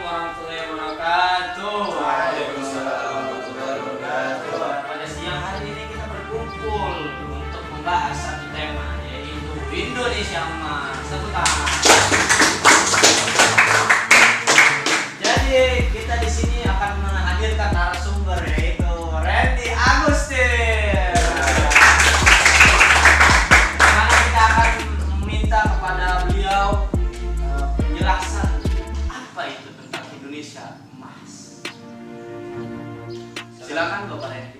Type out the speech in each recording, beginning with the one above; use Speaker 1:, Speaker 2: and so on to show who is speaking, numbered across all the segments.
Speaker 1: warahmatullahi wabarakatuh.
Speaker 2: Waalaikumsalam warahmatullahi wabarakatuh.
Speaker 1: Pada siang hari ini kita berkumpul untuk membahas satu tema, yaitu Indonesia Emas. Tepuk tangan. Jadi kita di sini akan menghadirkan narasumber, yaitu Randy Agustin. Mana kita akan meminta kepada beliau penjelasan apa itu tentang Indonesia Emas. Silakan Bapak Randy.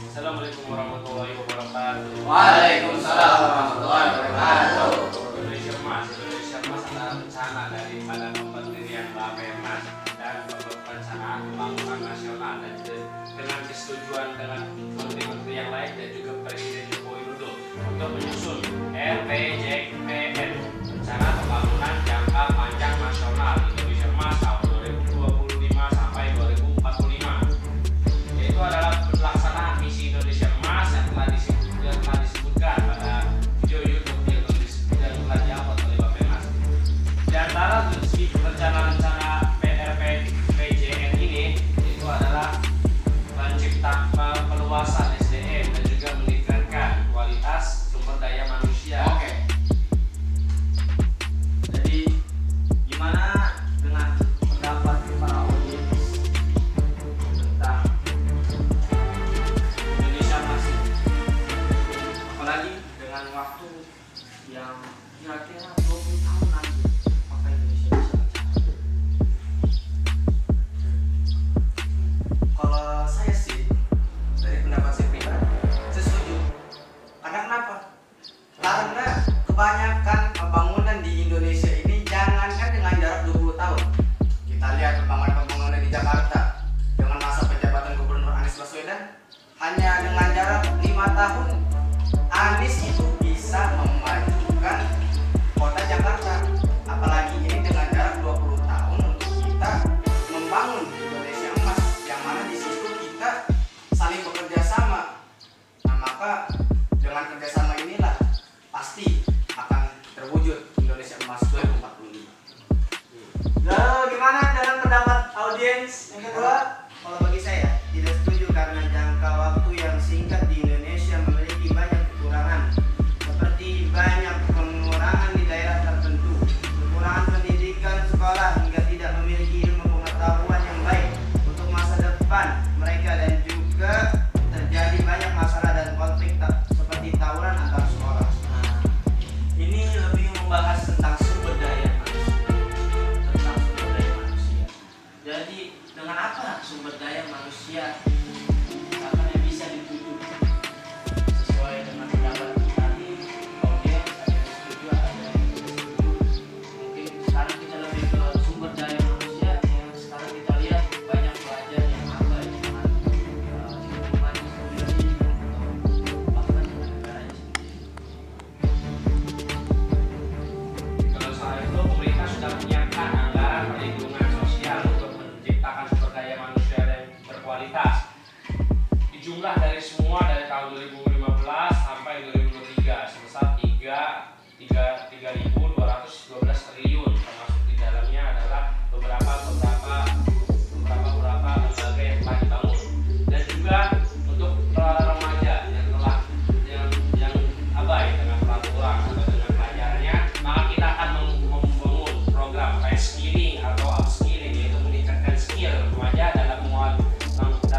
Speaker 3: Assalamualaikum warahmatullahi wabarakatuh.
Speaker 1: Waalaikumsalam warahmatullahi wabarakatuh.
Speaker 3: Indonesia Emas adalah rencana daripada Kementerian Bappenas dan Perencanaan Pembangunan Nasional dan dengan kesetujuan dengan menteri-menteri yang lain dan juga Presiden Joko Widodo untuk menyusun RPJPN, Rencana Pembangunan Jangka Panjang Nasional Indonesia Emas tahun 2025 sampai 2045. Yaitu adalah pelaksanaan misi Indonesia Emas yang telah disebutkan pada video YouTube yang telah diupload oleh Bappenas. Di antara rencana-rencana PRPJN ini itu adalah menciptakan peluasan SDM dan juga meningkatkan kualitas sumber daya manusia.
Speaker 1: Oke. Jadi gimana dengan pendapat para audiens tentang Indonesia Emas ini? Apalagi dengan waktu yang kira-kira 20 tahun lagi, apakah Indonesia bisa mencapai?
Speaker 2: Kalau saya sih, dari pendapat saya pribadi, saya setuju. Karena kenapa? Karena kebanyakan pembangunan di Indonesia ini jangankan dengan jarak 20 tahun. Kita lihat pembangunan di Jakarta dengan masa penjabatan Gubernur Anies Baswedan, hanya dengan jarak 5 tahun, Anies itu bisa memajukan kota Jakarta. Apalagi ini dengan jarak 20 tahun untuk kita membangun Indonesia Emas, yang mana di situ kita saling bekerja sama. Nah, maka dengan kerjasama inilah pasti akan terwujud Indonesia Emas 2045.
Speaker 1: Lalu gimana dengan pendapat audiens yang kedua?
Speaker 4: Kalau bagi saya tidak setuju karena jangka waktu yang singkat di Indonesia memiliki banyak kekurangan, seperti banyak pengurangan di daerah tertentu, kekurangan pendidikan sekolah hingga tidak memiliki ilmu pengetahuan yang baik untuk masa depan mereka, dan juga terjadi banyak masalah dan konflik seperti tawuran antar sekolah.
Speaker 1: Nah, ini lebih membahas tentang sumber daya manusia. Jadi dengan apa sumber daya manusia misalkan yang bisa dituju sesuai dengan pendapat tadi audiens, ada yang setuju, ada yang tidak setuju. Mungkin sekarang kita lebih ke sumber daya manusia yang sekarang kita lihat banyak pelajar yang apa dengan lingkungan sendiri atau bahkan dengan negaranya sendiri.
Speaker 3: Kalau soal itu, pemerintah sudah menyiapkan anggaran perlindungan sosial untuk menciptakan sumber daya manusia yang berkualitas. Dijumlah dari semua dari tahun 2015 sampai 2023 sebesar 3.212 triliun, termasuk di dalamnya adalah beberapa lembaga yang telah dibangun, dan juga untuk remaja yang yang abai dengan peraturan atau dengan pelajarannya, maka kita akan membangun program reskilling atau upskilling, yaitu meningkatkan skill remaja dalam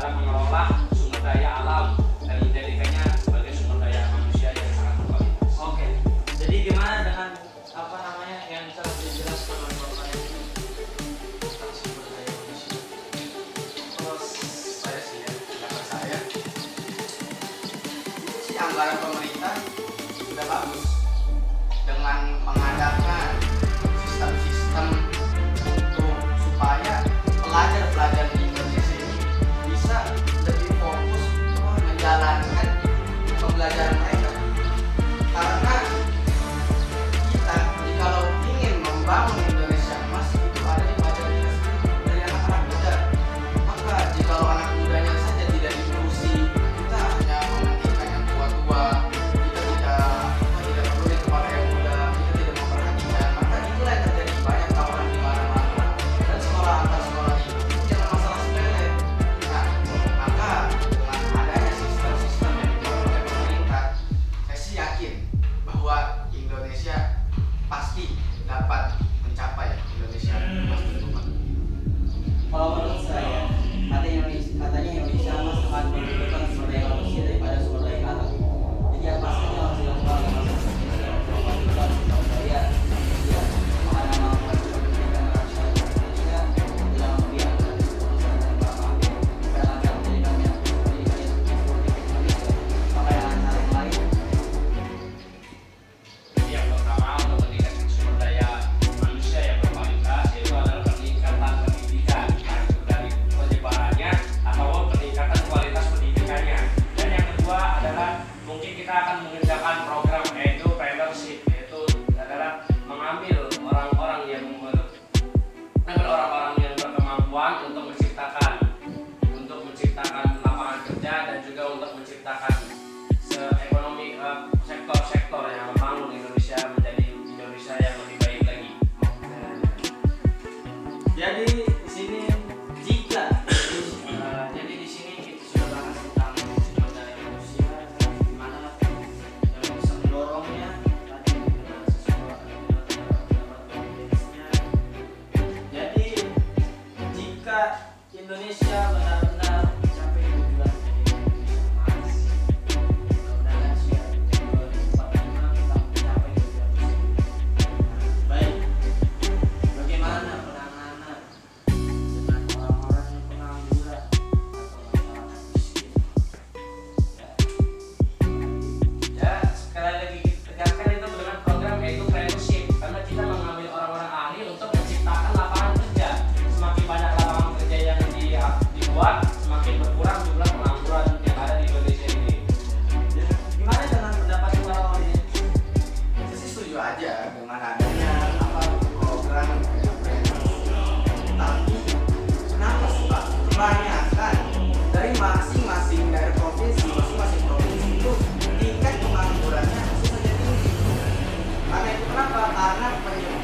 Speaker 3: mengelola sumber daya alam dan menjadikannya sebagai sumber daya manusia yang sangat berkualitas.
Speaker 1: Oke, jadi gimana dengan apa namanya yang telah dijelaskan oleh Bapak ini tentang sumber daya manusia?
Speaker 2: Kalau saya sih, ya, pendapat saya, sih anggaran pemerintah sudah bagus dengan mengadakan sistem-sistem untuk supaya pelajar-pelajar di Indonesia ini bisa lebih fokus menjalankan pembelajaran mereka. Karena kita kalau ingin membangun Indonesia Emas itu ada di pelajar kita sendiri, dari anak-anak muda. Maka jika anak mudanya saja tidak diurusi, kita hanya mementingkan yang tua-tua, kita tidak peduli kepada yang muda, kita tidak memperhatikan.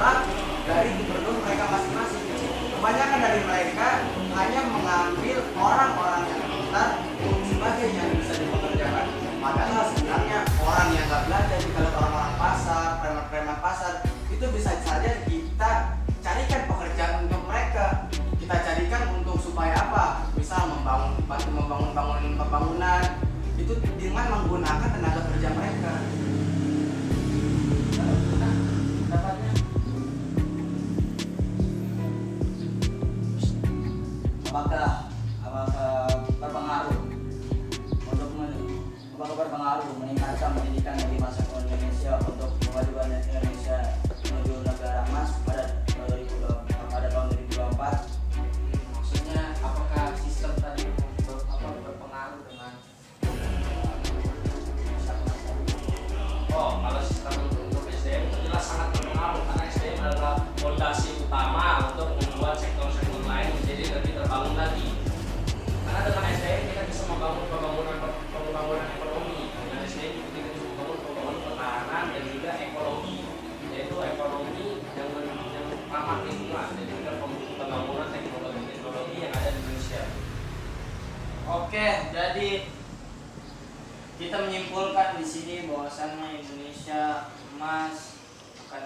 Speaker 2: tapi dari gubernur mereka masing-masing. Kebanyakan dari mereka hanya mengambil orang-orang yang pintar sebagai yang bisa dipekerjakan. Padahal sebenarnya orang yang nggak belajar, kalau orang-orang pasar, preman-preman pasar, itu bisa saja kita carikan pekerjaan untuk mereka. Kita carikan untuk supaya apa? Misal bantu membangun pembangunan itu dengan menggunakan tenaga kerja mereka.
Speaker 1: Pendapatnya?
Speaker 5: Apakah berpengaruh meningkatkan pendidikan bagi masyarakat Indonesia untuk kemajuan Indonesia menuju negara emas pada tahun 2024?
Speaker 1: Maksudnya apakah sistem tadi berpengaruh dengan masyarakat tadi?
Speaker 3: Oh, kalau sistem untuk SDM itu jelas sangat berpengaruh karena SDM adalah fondasi utama untuk membuat sektor-sektor lain menjadi lebih terbangun lagi. Karena dengan SDM kita bisa membangun pembangunan ekonomi. Dengan SDM kita bisa membangun pembangunan pertahanan dan juga ekologi, yaitu ekonomi yang ramah lingkungan dan juga pembangunan teknologi yang ada di Indonesia.
Speaker 1: Oke, jadi kita menyimpulkan di sini bahwasannya Indonesia emas akan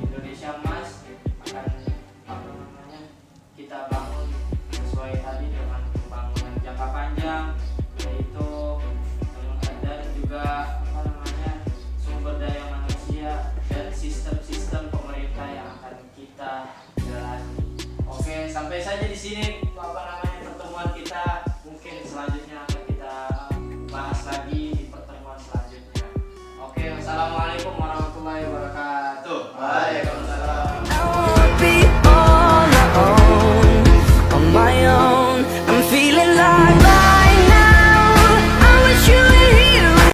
Speaker 1: Indonesia emas akan kita bangun sesuai tadi dengan pembangunan jangka panjang, yaitu dan juga sumber daya manusia dan sistem-sistem pemerintah yang akan kita jalani. Oke, sampai saja di sini Bapak